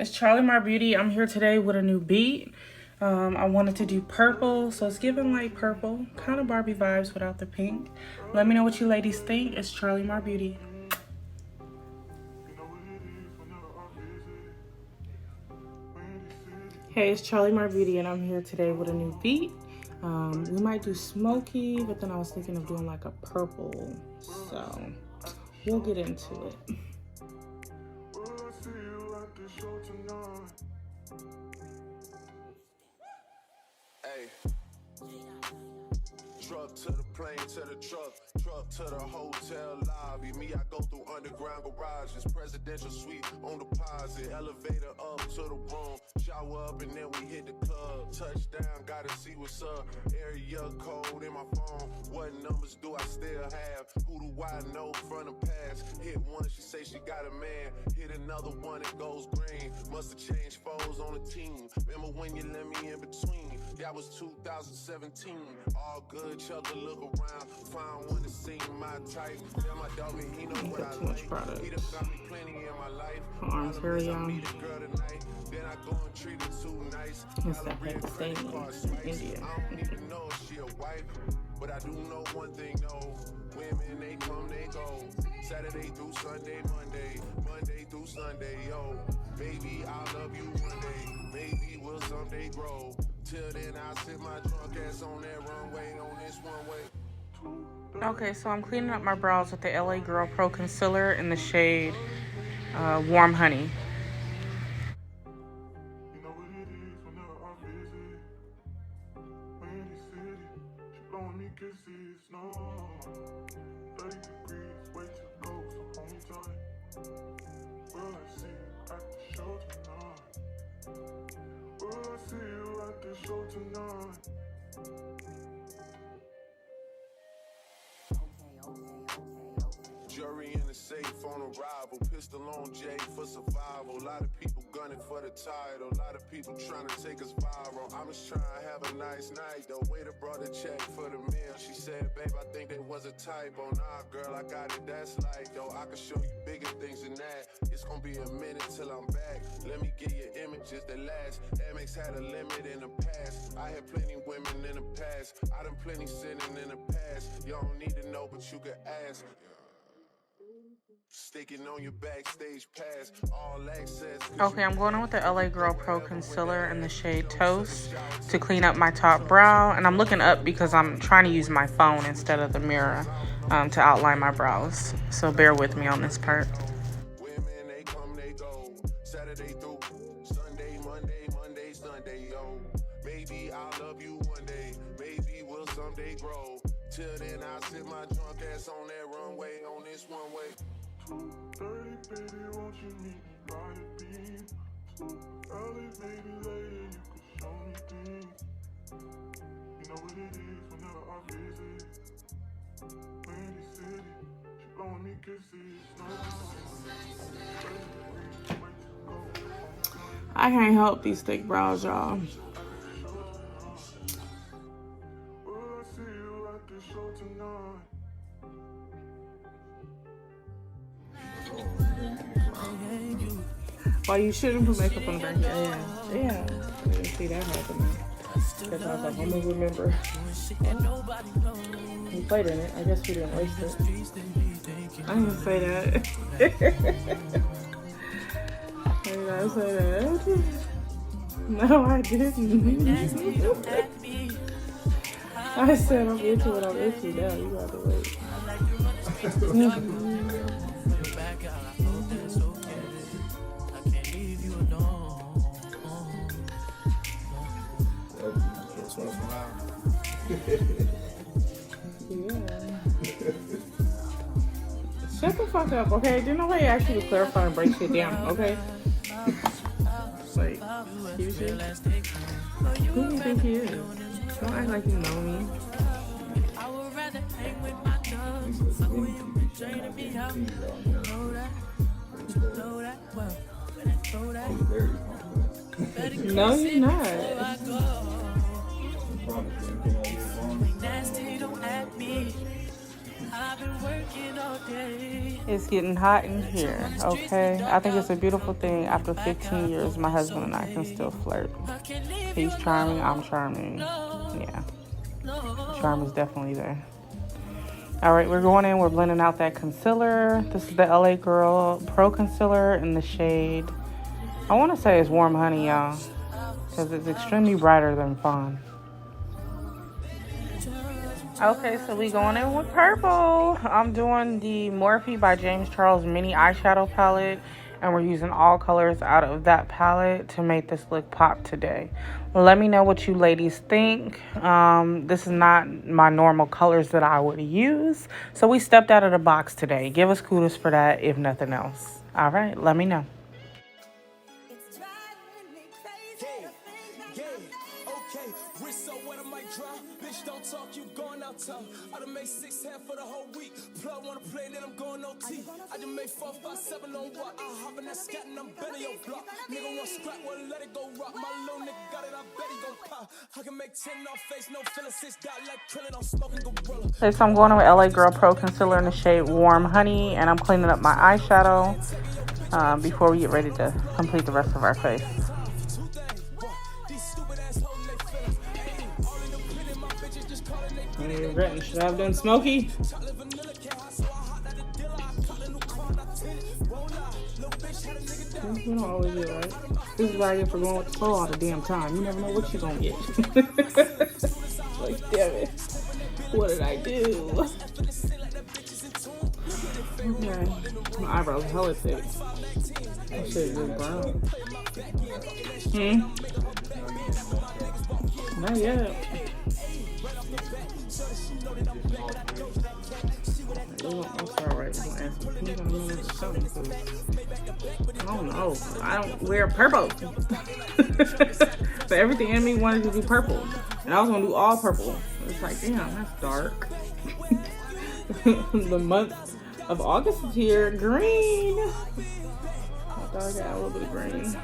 It's CharleeMarBeauty. I'm here today with a new beat. I wanted to do purple, so it's giving light purple, kind of Barbie vibes without the pink. Let me know what you ladies think. It's CharleeMarBeauty. Hey, it's CharleeMarBeauty, and I'm here today with a new beat. We might do smoky, but then I was thinking of doing like a purple, so we'll get into it. Truck to the plane, to the truck to the hotel lobby. Me, I go through underground garages, presidential suite on deposit, elevator up to the room, shower up and then we hit the club. Touchdown, gotta see what's up. Area code in my phone. What numbers do I still have? Who do I know from the past? Hit one, she say she got a man. Hit another one, it goes green. Must have changed foes on the team. Remember when you let me in between? That was 2017. All good, chug a look around. Find one to see my type. Tell my dog and he know what I like. He done got me plenty in my life. My arm's very young. Then I go and treat her too nice. It's that Pakistani in India. I don't even know if she a wife, but I do know one thing, no. Women, they come, they go. Saturday through Sunday, Monday through Sunday, yo. Baby, I'll love you one day. Maybe we'll someday grow. Till then, I'll sit my drunk ass on that runway, on this one way. Okay, so I'm cleaning up my brows with the LA Girl Pro Concealer in the shade Warm Honey. Jury in the safe on arrival, pistol on J for survival. A lot of people gunning for the title, a lot of people trying to take us viral. I'm just trying to have a nice night. The waiter brought a check for the meal. She said, babe, I think there was a typo. Nah, girl, I got it, that's like, though. I can show you bigger things than that. It's gonna be a minute till I'm back. Let me get your images that last. Amex had a limit in the past. I had plenty women in the past. I done plenty sinning in the past. You don't need to know, but you can ask. Sticking on your backstage pass, all access. Okay, I'm going on with the LA Girl Pro Concealer in the shade Toast to clean up my top brow. And I'm looking up because I'm trying to use my phone instead of the mirror to outline my brows. So bear with me on this part. Women, they come, they go. Saturday through Sunday, Monday, Sunday, yo. Maybe I'll love you one day. Maybe we'll someday grow. Till then, I'll sit my drunk ass on that runway, on this one way. 2:30, baby, won't you meet me by the beam? Too early, maybe later, you could show me things. You know what it is whenever I visit. Windy City, she blowing me kisses. I can't help these thick brows, y'all. We'll see you at the show tonight. Well, you shouldn't put makeup on the back of your head. Yeah. I didn't see that happening. Because I was like, I'm going to remember. We played in it. I guess we didn't waste it. I didn't even say that. Did I say that? No, I didn't. I said I'm into it. I'm into it now. You got to wait. Shut the fuck up, okay? Didn't nobody actually clarify and break shit down, okay? Like, excuse you? Who do you think he is? Don't act like you know me. No, you're not. It's getting hot in here, okay? I think it's a beautiful thing. After 15 years, my husband and I can still flirt. He's charming, I'm charming. Yeah, charm is definitely there. All right, we're going in. We're blending out that concealer. This is the LA Girl Pro Concealer in the shade, I want to say it's Warm Honey, y'all, because it's extremely brighter than Fawn. Okay, so we going in with purple. I'm doing the Morphe by James Charles mini eyeshadow palette, and we're using all colors out of that palette to make this look pop today. Let me know what you ladies think. This is not my normal colors that I would use, so we stepped out of the box today. Give us kudos for that, if nothing else. All right, let me know. I done made 6 half for the whole week. Plug wanna play, then I'm going OT. I just made 4, 5, 7 on what? I hop in that scat and I'm better your block. Nigga want scrap, well let it go rock. My little nigga got it, I bet he gon' pop. I can make 10 off face, no feeling 6 dot like krillin', I'm smoking gorilla. Okay, so I'm going in with LA Girl Pro Concealer in the shade Warm Honey, and I'm cleaning up my eyeshadow before we get ready to complete the rest of our face. Should I have done smoky? You don't always do it, right? This is what I get for going with the flow all the damn time. You never know what you're gonna get. Like, damn it. What did I do? Okay. My eyebrows hella thick. That shit is just brown. Not yet. I'm sorry, we're gonna ask me. I don't know. I don't wear purple. But everything in me wanted to do purple. And I was gonna do all purple. It's like, damn, that's dark. The month of August is here. Green. I thought I got a little bit of green.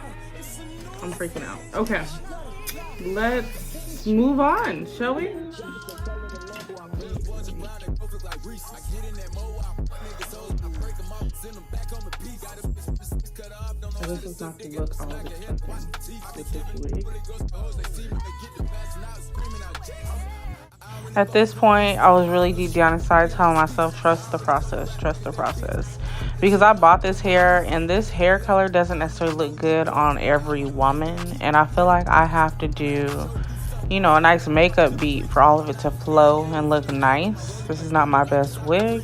I'm freaking out. Okay. Let's move on, shall we? This is not the look I was expecting with this wig. At this point, I was really deep down inside telling myself, trust the process, trust the process. Because I bought this hair, and this hair color doesn't necessarily look good on every woman. And I feel like I have to do, you know, a nice makeup beat for all of it to flow and look nice. This is not my best wig.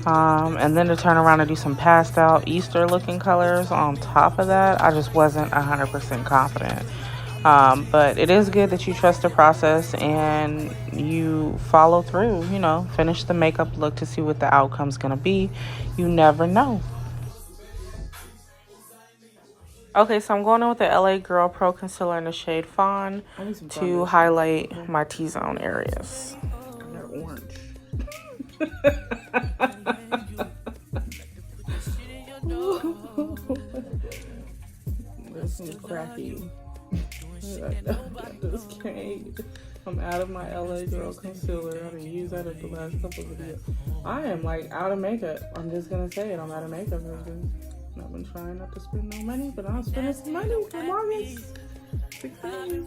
And then to turn around and do some pastel Easter looking colors on top of that, I just wasn't 100% confident. But it is good that you trust the process and you follow through, you know, finish the makeup look to see what the outcome's gonna be. You never know. Okay, so I'm going in with the LA Girl Pro Concealer in the shade Fawn to highlight my T-zone areas. They're orange. This is cracky. I just can't. I'm out of my LA Girl concealer. I didn't use that at the last couple of videos. I am like out of makeup. I'm just gonna say it. I'm out of makeup. I've been trying not to spend no money, but I'm spending some money for August. 6 days.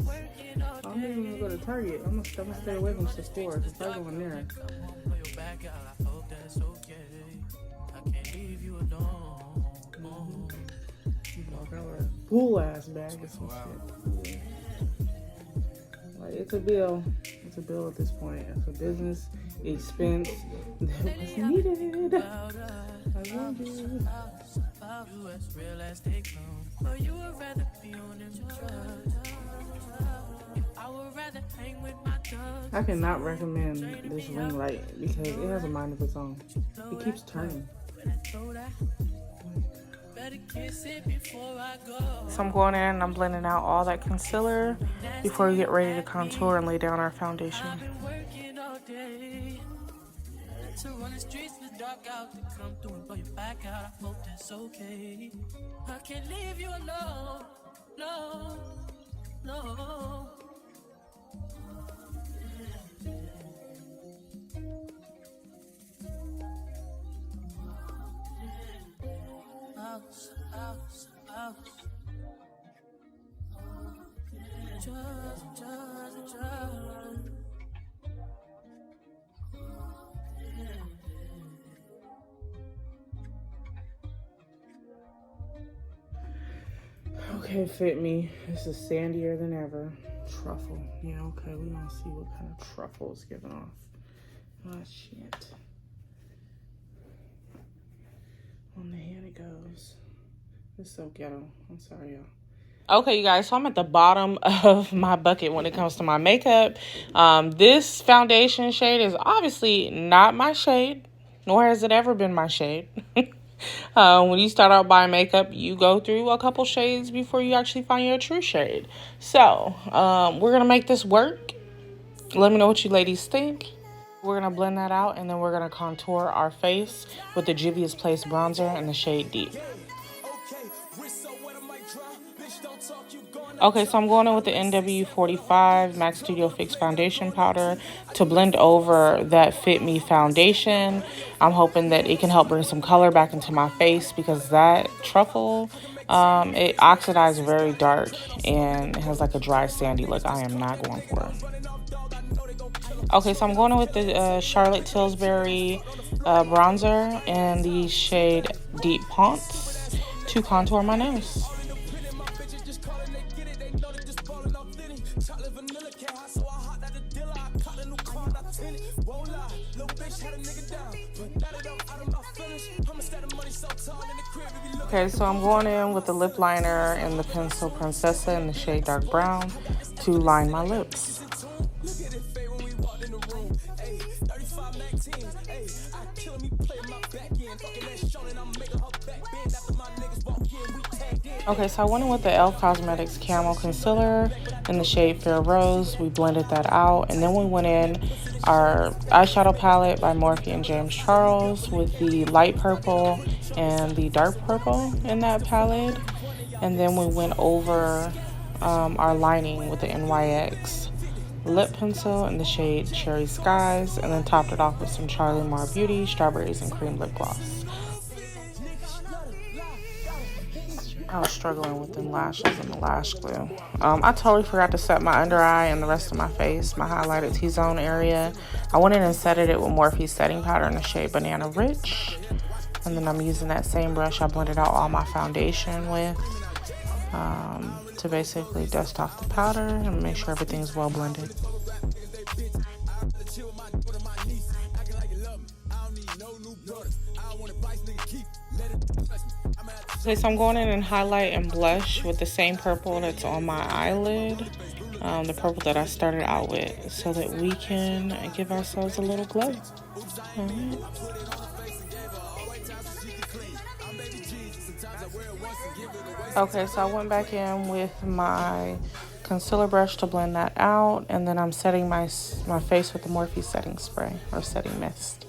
I'm even gonna go to Target. I'm gonna stay away from Sephora because I go in there. Pool ass bag or some shit. Like, it's a bill. It's a bill at this point. It's a business expense that was needed. I love you. I cannot recommend this ring light because it has a mind of its own. It keeps turning. So I'm going in and I'm blending out all that concealer before we get ready to contour and lay down our foundation. To run the streets in the dark out to come through and blow your back out. I hope that's okay. I can't leave you alone. No, no. Okay, fit me. This is sandier than ever. Truffle. Yeah, okay, we're gonna see what kind of truffle is giving off. Oh, shit. On the hand it goes. It's so ghetto. I'm sorry, y'all. Okay, you guys, so I'm at the bottom of my bucket when it comes to my makeup. This foundation shade is obviously not my shade, nor has it ever been my shade. When you start out buying makeup, you go through a couple shades before you actually find your true shade. So, we're going to make this work. Let me know what you ladies think. We're going to blend that out, and then we're going to contour our face with the Juvia's Place bronzer in the shade Deep. Okay, so I'm going in with the NW45 Max Studio Fix Foundation Powder to blend over that Fit Me foundation. I'm hoping that it can help bring some color back into my face because that truffle, it oxidized very dark and it has like a dry sandy look. I am not going for it. Okay, so I'm going in with the Charlotte Tilbury bronzer in the shade Deep Ponce to contour my nose. Okay, so I'm going in with the lip liner and the pencil Princessa in the shade Dark Brown to line my lips. Okay, so I went in with the e.l.f. Cosmetics Camo Concealer in the shade Fair Rose. We blended that out, and then we went in our eyeshadow palette by Morphe and James Charles with the light purple and the dark purple in that palette. And then we went over our lining with the NYX lip pencil in the shade Cherry Skies, and then topped it off with some CharleeMarBeauty Strawberries and Cream lip gloss. I was struggling with them lashes and the lash glue. I totally forgot to set my under eye and the rest of my face, my highlighted T-zone area. I went in and set it with Morphe setting powder in the shade Banana Rich. And then I'm using that same brush I blended out all my foundation with to basically dust off the powder and make sure everything's well blended. Okay, so I'm going in and highlight and blush with the same purple that's on my eyelid, the purple that I started out with, so that we can give ourselves a little glow. Right. Okay, so I went back in with my concealer brush to blend that out, and then I'm setting my face with the Morphe setting spray or setting mist.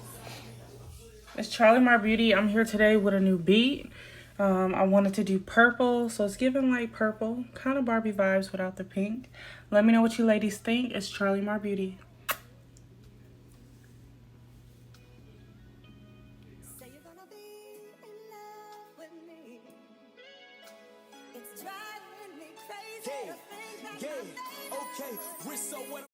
It's CharleeMarBeauty. I'm here today with a new beat. I wanted to do purple, so it's giving light purple, kind of Barbie vibes without the pink. Let me know what you ladies think. It's CharleeMarBeauty. Okay, wrist so wet.